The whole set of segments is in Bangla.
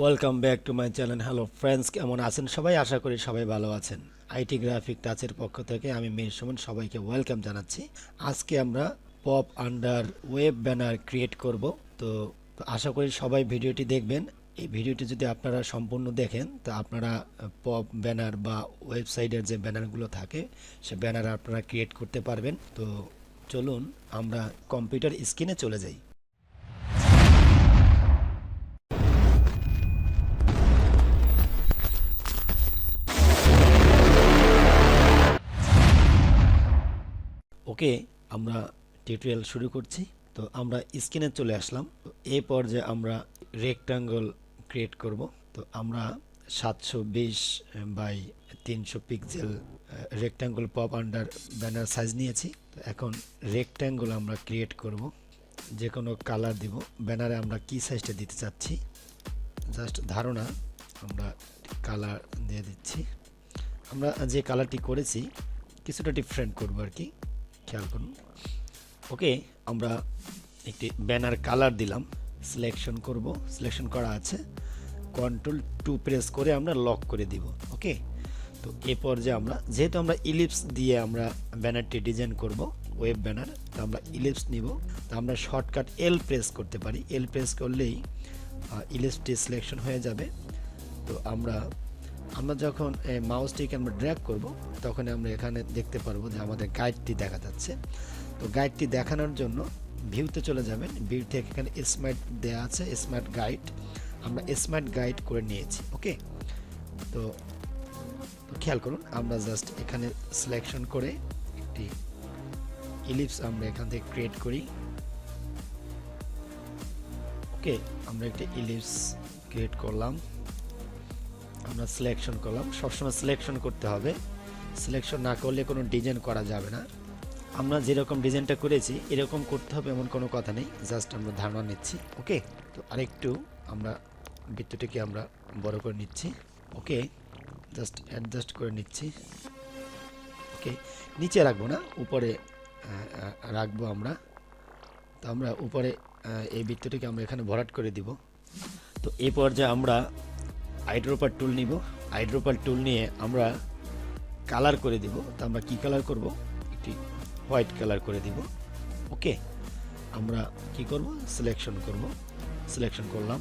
Welcome back to my channel. Hello friends, কেমন আছেন সবাই? আশা করি সবাই ভালো আছেন। আইটি গ্রাফিক টাচের পক্ষ থেকে আমি মীর সুমন সবাইকে ওয়েলকাম জানাচ্ছি। আজকে আমরা pop under web banner create করব। তো আশা করি সবাই ভিডিওটি দেখবেন। এই ভিডিওটি যদি আপনারা সম্পূর্ণ দেখেন তো আপনারা পপ ব্যানার বা ওয়েবসাইটের যে ব্যানারগুলো থাকে সে ব্যানার আপনারা ক্রিয়েট করতে পারবেন। তো চলুন আমরা কম্পিউটার স্ক্রিনে চলে যাই। ওকে, আমরা টিউটোরিয়াল শুরু করছি। তো আমরা স্ক্রিনে চলে আসলাম। তো এই পর্যায়ে আমরা রেক্টাঙ্গল ক্রিয়েট করব। তো আমরা 720 by 300 pixel rectangle pop under banner size নিয়েছি। তো এখন রেক্টাঙ্গল আমরা ক্রিয়েট করব, যে কোনো কালার দিব। ব্যানারে আমরা কি সাইজটা দিতে চাচ্ছি জাস্ট ধারণা আমরা কালার দিয়ে দিচ্ছি। আমরা যে কালারটি করেছি কিছুটা ডিফারেন্ট করব আর কি, খেয়াল করুন। ওকে, আমরা একটি ব্যানার কালার দিলাম, সিলেকশন করব। সিলেকশন করা আছে, Ctrl+2 প্রেস করে আমরা লক করে দিব। ওকে, তো এই পর্যায়ে আমরা যেহেতু আমরা ইলিপস দিয়ে আমরা ব্যানারটি ডিজাইন করব, ওয়েব ব্যানার, তো আমরা ইলিপস নিব। তো আমরা শর্টকাট এল প্রেস করতে পারি। এল প্রেস করলেই ইলিপসটি সিলেকশন হয়ে যাবে। তো আমরা যখন মাউসটিকে আমরা ড্র্যাগ করব তখন আমরা এখানে দেখতে পারবো যে আমাদের গাইডটি দেখা যাচ্ছে। তো গাইডটি দেখানোর জন্য ভিউতে চলে যাবেন। ভিউ থেকে এখানে স্মার্ট দেয়া আছে, স্মার্ট গাইড। আমরা স্মার্ট গাইড করে নিয়েছি। ওকে, তো খেয়াল করুন, আমরা জাস্ট এখানে সিলেকশন করে একটি ইলিপস আমরা এখান থেকে ক্রিয়েট করি। ওকে, আমরা একটি ইলিপস ক্রিয়েট করলাম, আমরা সিলেকশন করলাম। সবসময় সিলেকশন করতে হবে, সিলেকশন না করলে কোনো ডিজাইন করা যাবে না। আমরা যেরকম ডিজাইনটা করেছি এরকম করতে হবে এমন কোনো কথা নেই, জাস্ট আমরা ধারণা নিচ্ছি। ওকে, তো আরেকটু আমরা বৃত্তটিকে আমরা বড় করে নিচ্ছি। ওকে, জাস্ট অ্যাডজাস্ট করে নিচ্ছি। ওকে, নিচে রাখবো না, উপরে রাখবো আমরা। তো আমরা উপরে এই বৃত্তটিকে আমরা এখানে ভরাট করে দিব। তো এই পর্যায়ে আমরা আইড্রপার টুল নিব। আইড্রপার টুল নিয়ে আমরা কালার করে দিব। তো আমরা কি কালার করব? একটি হোয়াইট কালার করে দিব। ওকে, আমরা কি করব? সিলেকশন করব। সিলেকশন করলাম,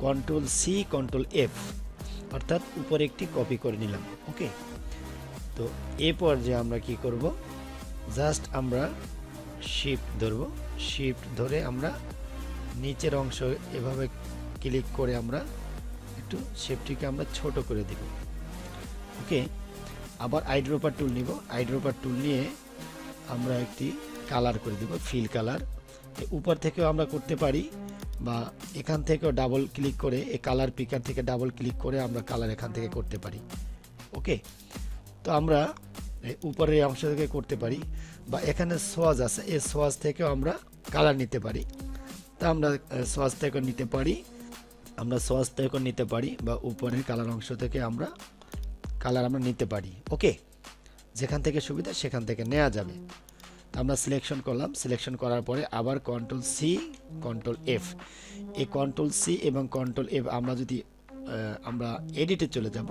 Ctrl+C Ctrl+F, অর্থাৎ উপরে একটি কপি করে নিলাম। ওকে, তো এ পর্যায়ে আমরা কি করব? জাস্ট আমরা শিফট ধরব। শিফট ধরে আমরা নিচের অংশ এভাবে ক্লিক করে আমরা একটু শেপটিকে আমরা ছোট করে দিব। ওকে, আবার আইড্রপার টুল নিব। আইড্রপার টুল নিয়ে আমরা একটি কালার করে দিব, ফিল কালার। উপর থেকেও আমরা করতে পারি বা এখান থেকেও ডাবল ক্লিক করে এই কালার পিকার থেকে ডাবল ক্লিক করে আমরা কালার এখান থেকে করতে পারি। ওকে, তো আমরা উপরের অংশ থেকে করতে পারি বা এখানে সোয়াজ আছে, এই সোয়াজ থেকেও আমরা কালার নিতে পারি। তা আমরা সোয়াজ থেকে নিতে পারি, আমরা সোয়াজ থেকে নিতে পারি বা উপরের কালার অংশ থেকে আমরা কালার আমরা নিতে পারি। ওকে, যেখান থেকে সুবিধা সেখান থেকে নেওয়া যাবে। আমরা সিলেকশন করলাম। সিলেকশন করার পরে আবার Ctrl+C Ctrl+F, এই Ctrl+C এবং Ctrl+F আমরা যদি আমরা এডিটে চলে যাব।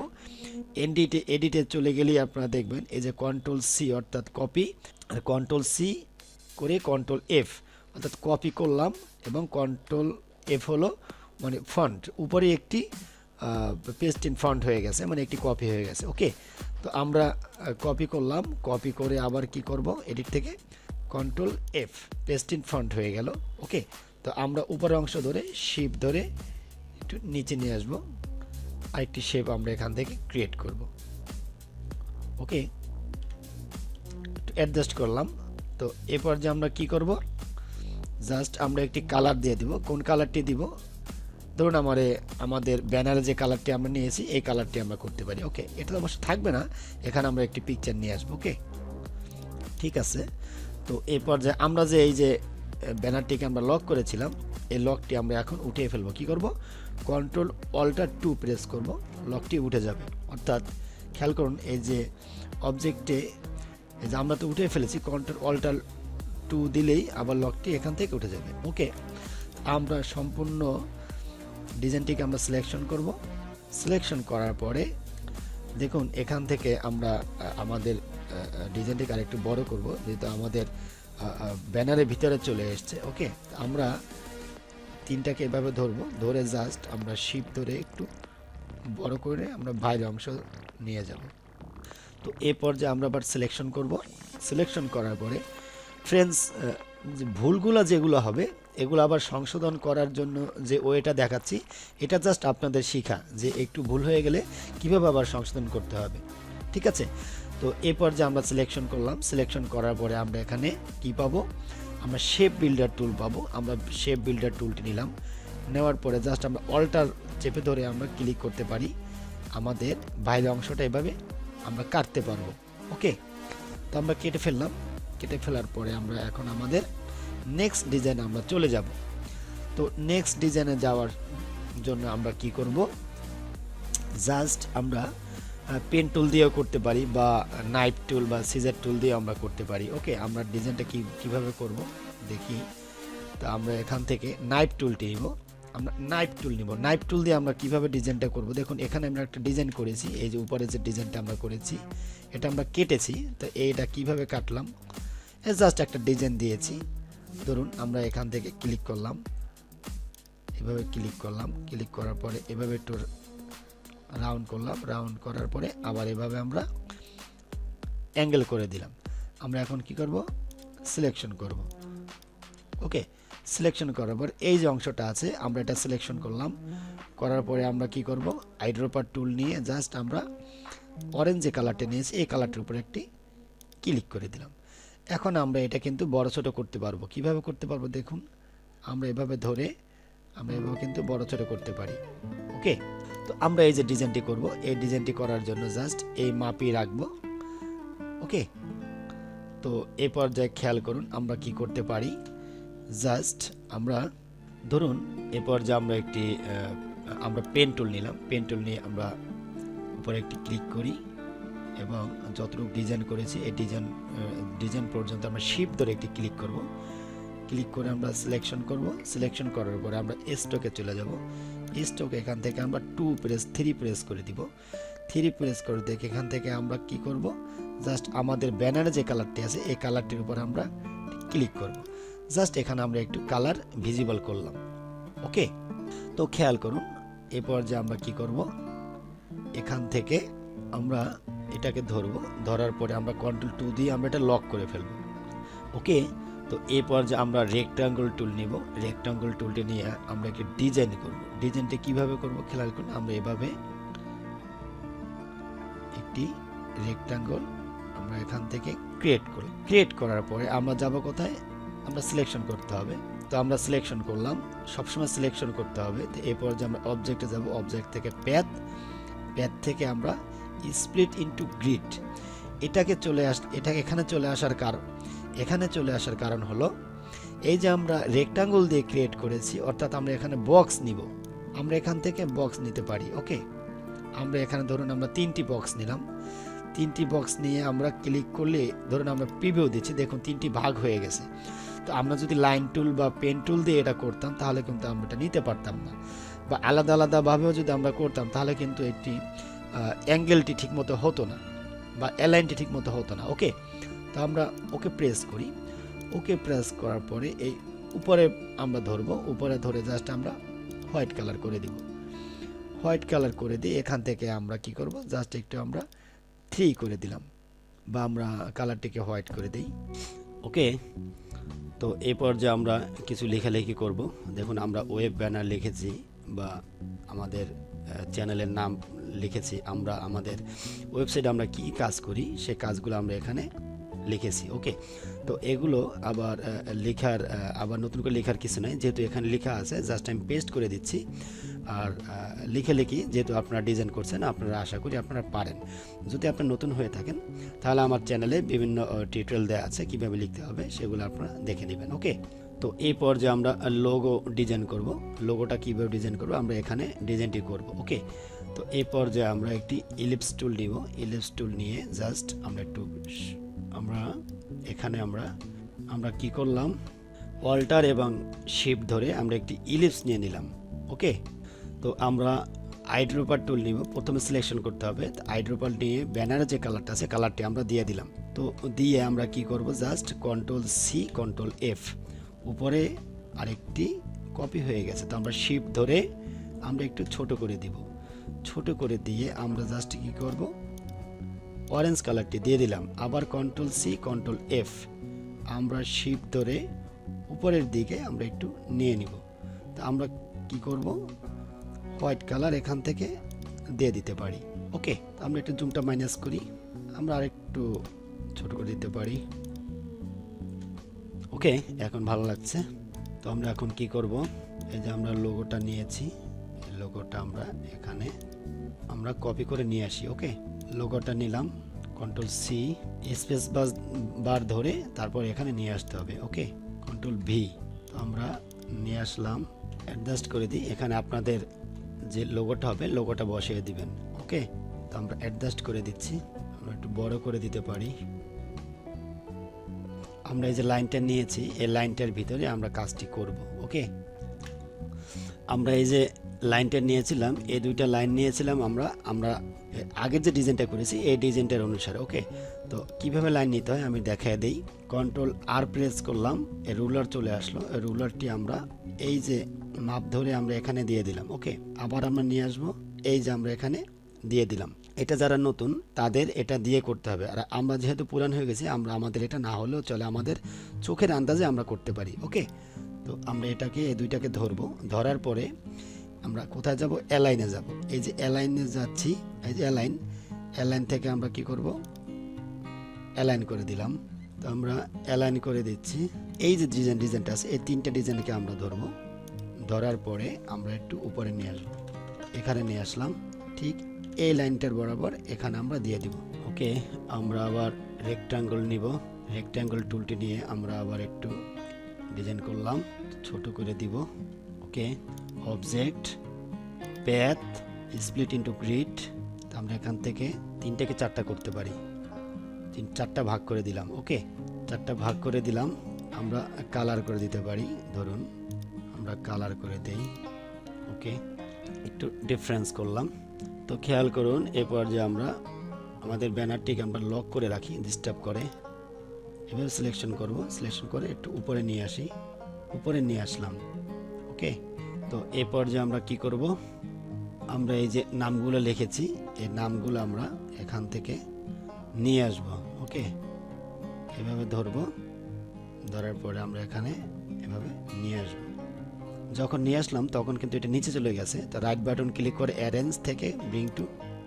এডিটে চলে গেলেই আপনারা দেখবেন এই যে Ctrl+C অর্থাৎ কপি, আর Ctrl+C করে Ctrl+F অর্থাৎ কপি করলাম, এবং Ctrl+F হলো মানে ফন্ট, উপরে একটি পেস্ট ইন ফন্ট হয়ে গেছে, মানে একটি কপি হয়ে গেছে। ওকে, তো আমরা কপি করলাম, কপি করে আবার কি করব? এডিট থেকে Ctrl+F, পেস্ট ইন ফন্ট হয়ে গেল। ওকে, তো আমরা উপরের অংশ ধরে শিফট ধরে একটু নিচে নিয়ে আসবো, আরেকটি শেপ আমরা এখান থেকে ক্রিয়েট করব। ওকে, একটু অ্যাডজাস্ট করলাম। তো এরপর যে আমরা কি করব? জাস্ট আমরা একটি কালার দিয়ে দিব। কোন কালারটি দিব? ধরুন আমাদের ব্যানারে যে কালারটি আমরা নিয়েছি এই কালারটি আমরা করতে পারি। ওকে, এটা তো অবশ্য থাকবে না, এখানে আমরা একটি পিকচার নিয়ে আসবো। ওকে, ঠিক আছে। তো এই পর্যায়ে আমরা যে এই যে ব্যানারটিকে আমরা লক করেছিলাম, এই লকটি আমরা এখন উঠিয়ে ফেলবো। কি করব? Ctrl+Alt+2 প্রেস করব, লকটি উঠে যাবে। অর্থাৎ খেয়াল করুন, এই যে অবজেক্টে এই যে আমরা তো উঠে ফেলেছি, Ctrl+Alt+2 দিলেই আবার লকটি এখান থেকে উঠে যাবে। ওকে, আমরা সম্পূর্ণ ডিজাইনটিকে আমরা সিলেকশন করব। সিলেকশন করার পরে দেখুন এখান থেকে আমরা আমাদের ডিজাইনটিকে আরেকটু বড় করব, যেহেতু আমাদের ব্যানারের ভিতরে চলে এসছে। ওকে, আমরা তিনটাকে এভাবে ধরবো, ধরে জাস্ট আমরা শিপ ধরে একটু বড় করে আমরা বাইরের অংশ নিয়ে যাব। তো এই পর্যায়ে আমরা আবার সিলেকশন করব। সিলেকশন করার পরে ফ্রেন্ডস, যে ভুলগুলো যেগুলো হবে এগুলো আবার সংশোধন করার জন্য যে ওয়েটা দেখাচ্ছি, এটা জাস্ট আপনাদের শেখা যে একটু ভুল হয়ে গেলে কিভাবে আবার সংশোধন করতে হবে। ঠিক আছে, তো এই পর্যায়ে আমরা সিলেকশন করলাম। সিলেকশন করার পরে আমরা এখানে কি পাবো, আমরা শেপ বিল্ডার টুল পাবো। আমরা শেপ বিল্ডার টুলটি নিলাম, নেওয়ার পরে জাস্ট আমরা অল্টার চেপে ধরে আমরা ক্লিক করতে পারি, আমাদের বাইরের অংশটা এভাবে আমরা কাটতে পারবো। ওকে, তো আমরা কেটে ফেললাম। কেটে ফেলার পরে আমরা এখন আমাদের নেক্সট ডিজাইনে আমরা চলে যাব। তো নেক্সট ডিজাইনে যাওয়ার জন্য আমরা কি করব, জাস্ট আমরা পেন টুল দিয়েও করতে পারি বা নাইফ টুল বা সিজার টুল দিয়ে আমরা করতে পারি। ওকে, আমরা ডিজাইনটা কিভাবে করব দেখি। তো আমরা এখান থেকে নাইফ টুলটি নিব। আমরা নাইফ টুল নিব। নাইফ টুল দিয়ে আমরা কিভাবে ডিজাইনটা করব, দেখুন এখানে আমরা একটা ডিজাইন করেছি। এই যে উপরে যে ডিজাইনটা আমরা করেছি এটা আমরা কেটেছি। তো এইটা কিভাবে কাটলাম, জাস্ট একটা ডিজাইন দিয়েছি। ধরুন আমরা এখান থেকে ক্লিক করলাম, এভাবে ক্লিক করলাম। ক্লিক করার পরে এভাবে একটু রাউন্ড করলাম। রাউন্ড করার পরে আবার এভাবে আমরা অ্যাঙ্গেল করে দিলাম। আমরা এখন কি করব, সিলেকশন করব। ওকে, সিলেকশন করার পর এই যে অংশটা আছে আমরা এটা সিলেকশন করলাম। করার পরে আমরা কি করব, আইড্রপার টুল নিয়ে জাস্ট আমরা অরেঞ্জ যে কালারটা নিয়েছি এই কালারটার উপরে একটি ক্লিক করে দিলাম। এখন আমরা এটা কিন্তু বড় ছোট করতে পারবো। কিভাবে করতে পারবো দেখুন, আমরা এভাবে ধরে আমরা এভাবে কিন্তু বড় ছোট করতে পারি। ওকে, তো আমরা এই যে ডিজাইনটি করব, এই ডিজাইনটি করার জন্য জাস্ট এই মাপই রাখবো। ওকে, তো এই পর্যায়ে খেয়াল করুন আমরা কি করতে পারি, জাস্ট আমরা ধরুন এ পর্যায়ে আমরা একটি আমরা পেন টুল নিলাম। পেন টুল নিয়ে আমরা উপরে একটি ক্লিক করি এবং যতটুকু ডিজাইন করেছি এই ডিজাইন পর্যন্ত আমরা শিপ ধরে একটি ক্লিক করব। ক্লিক করে আমরা সিলেকশন করব। সিলেকশন করার পরে আমরা স্টকে চলে যাব। স্টকে এখান থেকে আমরা 3 প্রেস করে দিব। 3 প্রেস করে দেখে এখান থেকে আমরা কি করব, জাস্ট আমাদের ব্যানারে যে কালারটি আছে এই কালারটির উপর আমরা ক্লিক করব। জাস্ট এখানে আমরা একটু কালার ভিজিবল করলাম। ওকে, তো খেয়াল করুন এরপর যে আমরা কি করব, এখান থেকে আমরা এটাকে ধরবো। ধরার পরে আমরা Ctrl+2 দিয়ে আমরা এটা লক করে ফেলব। ওকে, তো এরপর যে আমরা রেক্টাঙ্গল টুল নিব। রেক্টাঙ্গল টুলটি নিয়ে আমরা একটি ডিজাইন করব। ডিজাইনটা কিভাবে করব খেয়াল করুন, আমরা এভাবে একটি রেক্টাঙ্গল আমরা এখান থেকে ক্রিয়েট করব। ক্রিয়েট করার পরে আমরা যাব কোথায়, আমরা সিলেকশন করতে হবে। তো আমরা সিলেকশন করলাম, সবসময় সিলেকশন করতে হবে। তো এরপর যে আমরা অবজেক্টে যাব, অবজেক্ট থেকে প্যাথ থেকে আমরা স্প্লিট ইনটু গ্রিড এটাকে এখানে চলে আসার কারণ হলো এই যে আমরা রেক্টাঙ্গল দিয়ে ক্রিয়েট করেছি, অর্থাৎ আমরা এখানে বক্স নিব। আমরা এখান থেকে বক্স নিতে পারি। ওকে, আমরা এখানে ধরুন আমরা 3টি বক্স নিলাম। 3টি বক্স নিয়ে আমরা ক্লিক করলে ধরুন আমরা প্রিভিউ দিচ্ছি, দেখুন 3টি ভাগ হয়ে গেছে। তো আমরা যদি লাইন টুল বা পেন টুল দিয়ে এটা করতাম তাহলে কিন্তু আমরা এটা নিতে পারতাম না, বা আলাদা আলাদাভাবেও যদি আমরা করতাম তাহলে কিন্তু একটি অ্যাঙ্গেলটি ঠিকমতো হতো না বা অ্যালাইনটি ঠিকমতো হতো না। ওকে, তো আমরা ওকে প্রেস করি। ওকে প্রেস করার পরে এই উপরে আমরা ধরবো। উপরে ধরে জাস্ট আমরা হোয়াইট কালার করে দিব। হোয়াইট কালার করে দিয়ে এখান থেকে আমরা কি করব, জাস্ট একটু আমরা 3 করে দিলাম বা আমরা কালারটিকে হোয়াইট করে দিই। ওকে, তো এই পর্যায়ে আমরা কিছু লেখালেখি করব। দেখুন আমরা ওয়েব ব্যানার লিখেছি বা আমাদের চ্যানেলের নাম লিখেছি। আমরা আমাদের ওয়েবসাইটে আমরা কি কাজ করি সেই কাজগুলো আমরা এখানে লিখেছি। ওকে, তো এগুলো আবার আবার নতুন করে লেখার কিছু নাই, যেহেতু এখানে লেখা আছে জাস্ট আমি পেস্ট করে দিচ্ছি। আর লিখি যেহেতু আপনারা ডিজাইন করছেন আপনারা আশা করি আপনারা পারেন। যদি আপনারা নতুন হয়ে থাকেন তাহলে আমার চ্যানেলে বিভিন্ন টিউটোরিয়াল দেওয়া আছে কিভাবে লিখতে হবে, সেগুলো আপনারা দেখে নেবেন। ওকে, তো এই পর্যায়ে আমরা লোগো ডিজাইন করব। লোগোটা কিভাবে ডিজাইন করব, আমরা এখানে ডিজাইনটি করব। ওকে, তো এই পর্যায়ে আমরা একটি ইলিপস টুল নিব। ইলিপস টুল নিয়ে জাস্ট আমরা এখানে আমরা কি করলাম, অল্টার এবং শিফট ধরে আমরা একটি ইলিপস নিয়ে নিলাম। ওকে, তো আমরা আইড্রপার টুল নিব, প্রথমে সিলেকশন করতে হবে। আইড্রপার নিয়ে ব্যানারের যে কালারটা আছে কালারটি আমরা দিয়ে দিলাম। তো দিয়ে আমরা কি করব, just control C control F, উপরে আরেকটি কপি হয়ে গেছে। তো আমরা শিফট ধরে আমরা একটু ছোট করে দিব, ছোট করে দিয়ে আমরা জাস্ট কি করব, অরেঞ্জ কালারটি দিয়ে দিলাম। আবার কন্ট্রোল সি কন্ট্রোল এফ, আমরা শিফট ধরে উপরের দিকে আমরা একটু নিয়ে নিব। তো আমরা কি করব, হোয়াইট কালার এখান থেকে দিয়ে দিতে পারি। ওকে, আমরা একটু জুমটা মাইনাস করি, আমরা আরেকটু ছোট করে দিতে পারি। ওকে, এখন ভালো লাগছে। তো আমরা এখন কি করব, এই যে আমরা লোগোটা নিয়েছি, এই লোগোটা আমরা এখানে আমরা কপি করে নিয়ে আসি। ওকে, লোগোটা নিলাম, কন্ট্রোল সি স্পেস বার ধরে তারপর এখানে নিয়ে আসতে হবে। ওকে, কন্ট্রোল ভি, তো আমরা নিয়ে আসলাম, অ্যাডজাস্ট করে দিই। এখানে আপনাদের যে লোগোটা হবে লোগোটা বসিয়ে দিবেন। ওকে, তো আমরা অ্যাডজাস্ট করে দিচ্ছি, আমরা একটু বড় করে দিতে পারি। আমরা এই যে লাইনটা নিয়েছি, এই লাইনটার ভিতরে আমরা কাজটি করব। ওকে, আমরা এই যে লাইনটা নিয়েছিলাম, এই দুইটা লাইন নিয়েছিলাম আমরা আগের যে ডিজাইনটা করেছি এই ডিজাইনটার অনুসারে। ওকে, তো কিভাবে লাইন নিতে হয় আমি দেখায় দেই। কন্ট্রোল আর প্রেস করলাম, এই রুলার চলে আসলো, এই রুলারটি আমরা এই যে মাপ ধরে আমরা এখানে দিয়ে দিলাম। ওকে, আবার আমরা নিয়ে আসবো, এই যে আমরা এখানে দিয়ে দিলাম। এটা যারা নতুন তাদের এটা দিয়ে করতে হবে, আর আমরা যেহেতু পুরান হয়ে গেছি আমাদের এটা না হলেও চলে, আমাদের চোখের আন্দাজে আমরা করতে পারি। ওকে, তো আমরা এটাকে এই দুইটাকে ধরবো, ধরার পরে আমরা কোথায় যাব, অ্যালাইনে যাব। এই যে অ্যালাইনে যাচ্ছি, এই যে অ্যালাইন থেকে আমরা কি করব, অ্যালাইন করে দিলাম। তো আমরা অ্যালাইন করে দিচ্ছি। এই যে ডিজাইনটা আছে এই তিনটা ডিজাইনকে আমরা ধরবো, ধরার পরে আমরা একটু উপরে নিয়ে আসবো, এখানে নিয়ে আসলাম, ঠিক এই লাইনটার বরাবর এখানে আমরা দিয়ে দিব। ওকে, আমরা আবার রেক্ট্যাঙ্গল নিব, রেক্ট্যাঙ্গল টুলটি নিয়ে আমরা আবার একটু ডিজাইন করলাম, ছোট করে দিব। Okay, object, path, split into grid, আমরা এখান থেকে 3 থেকে 4টা করতে পারি, 4টা ভাগ করে দিলাম। ওকে, 4টা ভাগ করে দিলাম। আমরা কালার করে দিতে পারি, ধরুন আমরা কালার করে দেই। ওকে, একটু ডিফারেন্স করলাম। তো খেয়াল করুন এরপর যে আমরা আমাদের ব্যানারটিকে আমরা লক করে রাখি, ডিস্টার্ব করে, এভাবে সিলেকশন করব, সিলেকশন করে একটু উপরে নিয়ে আসি, উপরে নিয়ে আসলাম। ওকে, তো এরপর যে আমরা কি করব, আমরা এই যে নামগুলো লিখেছি এই নামগুলো আমরা এখান থেকে নিয়ে আসব। ওকে, এভাবে ধরব, ধরার পরে আমরা এখানে এভাবে নিয়ে আসব। যখন নিয়ে আসলাম তখন কিন্তু এটা নিচে চলে গেছে, তো রাইট বাটন ক্লিক করে অ্যারেঞ্জ থেকে ব্রিং টু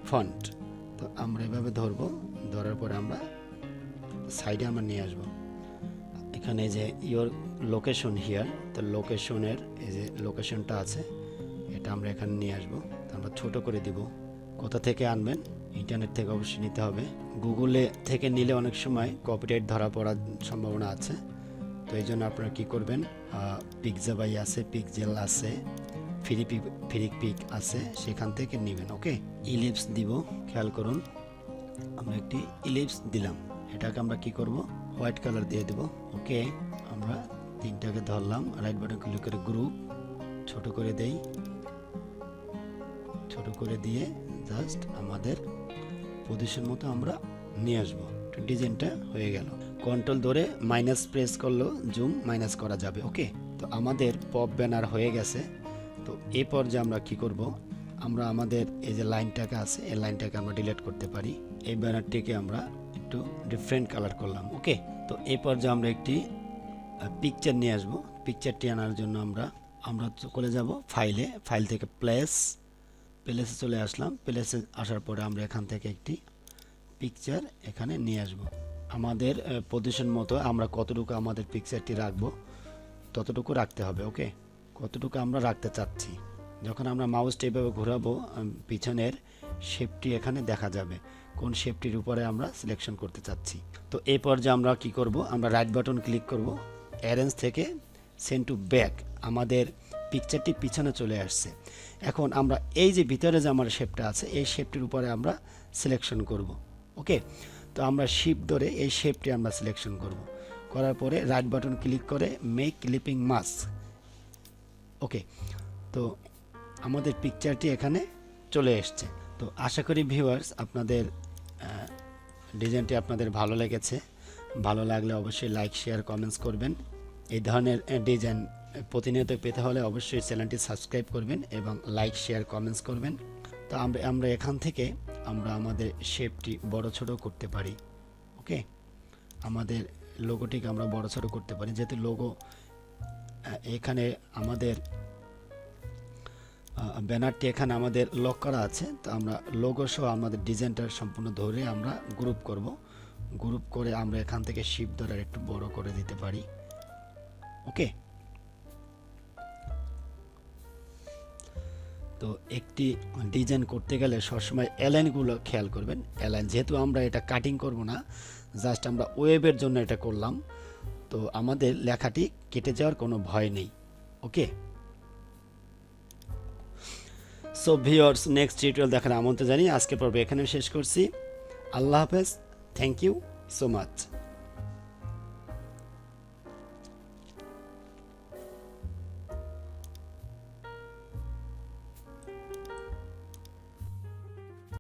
ফন্ট, তো আমরা এভাবে ধরব, ধরার পরে আমরা সাইডে আমরা নিয়ে আসব। এখানে যে ইয়োর লোকেশন হিয়ার, তো লোকেশনের এই যে লোকেশনটা আছে এটা আমরা এখানে নিয়ে আসব। তো আমরা ছোট করে দিব। কোথা থেকে আনবেন, ইন্টারনেট থেকে অবশ্যই নিতে হবে, গুগলে থেকে নিলে অনেক সময় কপিরাইট ধরা পড়ার সম্ভাবনা আছে। তো এই জন্য আপনারা কী করবেন, পিকজাবাই আছে, পিকজেল আছে, ফ্রি পিক আছে, সেখান থেকে নেবেন। ওকে, ইলিপস দিব, খেয়াল করুন আমরা একটি ইলিপস দিলাম, এটাকে আমরা কি করব, হোয়াইট কালার দিয়ে দেব। ওকে, আমরা 3টাকে ধরলাম, রাইট বাটন ক্লিক করে গ্রুপ, ছোট করে দেই, ছোট করে দিয়ে জাস্ট আমাদের পজিশন মতো আমরা নিয়ে আসবো। ডিজাইনটা হয়ে গেল। কন্ট্রোল ধরে মাইনাস প্রেস করলেও জুম মাইনাস করা যাবে। ওকে, তো আমাদের পপ ব্যানার হয়ে গেছে। তো এরপর যে আমরা কি করব, আমরা আমাদের এই যে লাইনটাকে আছে এই লাইনটাকে আমরা ডিলিট করতে পারি। এই ব্যানারটিকে আমরা একটু ডিফারেন্ট কালার করলাম। ওকে, তো এরপর যে আমরা একটি পিকচার নিয়ে আসব। পিকচারটি আনার জন্য আমরা চলে যাব ফাইলে, ফাইল থেকে প্লেসে চলে আসলাম। প্লেসে আসার পরে আমরা এখান থেকে একটি পিকচার এখানে নিয়ে আসব। আমাদের পজিশন মতো আমরা কতটুকু আমাদের পিকচারটি রাখবো ততটুকু রাখতে হবে। ওকে, কতটুকু আমরা রাখতে চাচ্ছি, যখন আমরা মাউসটা এভাবে ঘোরাবো পিছনের শেপটি এখানে দেখা যাবে, কোন শেপটির উপরে আমরা সিলেকশন করতে চাচ্ছি। তো এই পর্যায়ে আমরা কি করব, আমরা রাইট বাটন ক্লিক করব, অ্যারেঞ্জ থেকে সেন্ড টু ব্যাক, আমাদের পিকচারটি পিছনে চলে আসছে। এখন আমরা এই যে ভিতরে যে আমার শেপটা আছে এই শেপটির উপরে আমরা সিলেকশন করব। ওকে, তো আমরা শিফট ধরে এই শেপটি আমরা সিলেকশন করব, করার পরে রাইট বাটন ক্লিক করে মেক ক্লিপিং মাস্ক। ওকে, তো আমাদের পিকচারটি এখানে চলে এসছে। তো আশা করি ভিউয়ার্স আপনাদের ডিজাইনটি আপনাদের ভালো লেগেছে। ভালো লাগলে অবশ্যই লাইক শেয়ার কমেন্টস করবেন। এই ধরনের ডিজাইন প্রতিনিয়ত পেতে হলে অবশ্যই চ্যানেলটি সাবস্ক্রাইব করবেন এবং লাইক শেয়ার কমেন্টস করবেন। তো আমরা এখান থেকে আমরা আমাদের শেপটি বড় ছোট করতে পারি। ওকে, আমাদের লোগোটিকে আমরা বড় ছোট করতে পারি, যেহেতু লোগো এখানে আমাদের ব্যানারটি এখানে আমাদের লক করা আছে। তো আমরা লোগো সহ আমাদের ডিজাইনটা সম্পূর্ণ ধরে আমরা গ্রুপ করব। গ্রুপ করে আমরা এখান থেকে শিপ ধরে একটু বড় করে দিতে পারি। ওকে, তো একটি ডিজাইন করতে গেলে সবসময় অ্যালাইনগুলো খেয়াল করবেন। অ্যালাইন যেহেতু আমরা এটা কাটিং করব না, জাস্ট আমরা ওয়েবের জন্য এটা করলাম, তো আমাদের লেখাটি কেটে যাওয়ার কোনো ভয় নেই। ওকে, সো ভিউয়ার্স, নেক্সট টিউটোরিয়াল দেখার আমন্ত্রণ জানিয়ে আজকের পর্ব এখানে শেষ করছি। আল্লাহ হাফেজ, থ্যাংক ইউ সো মাচ।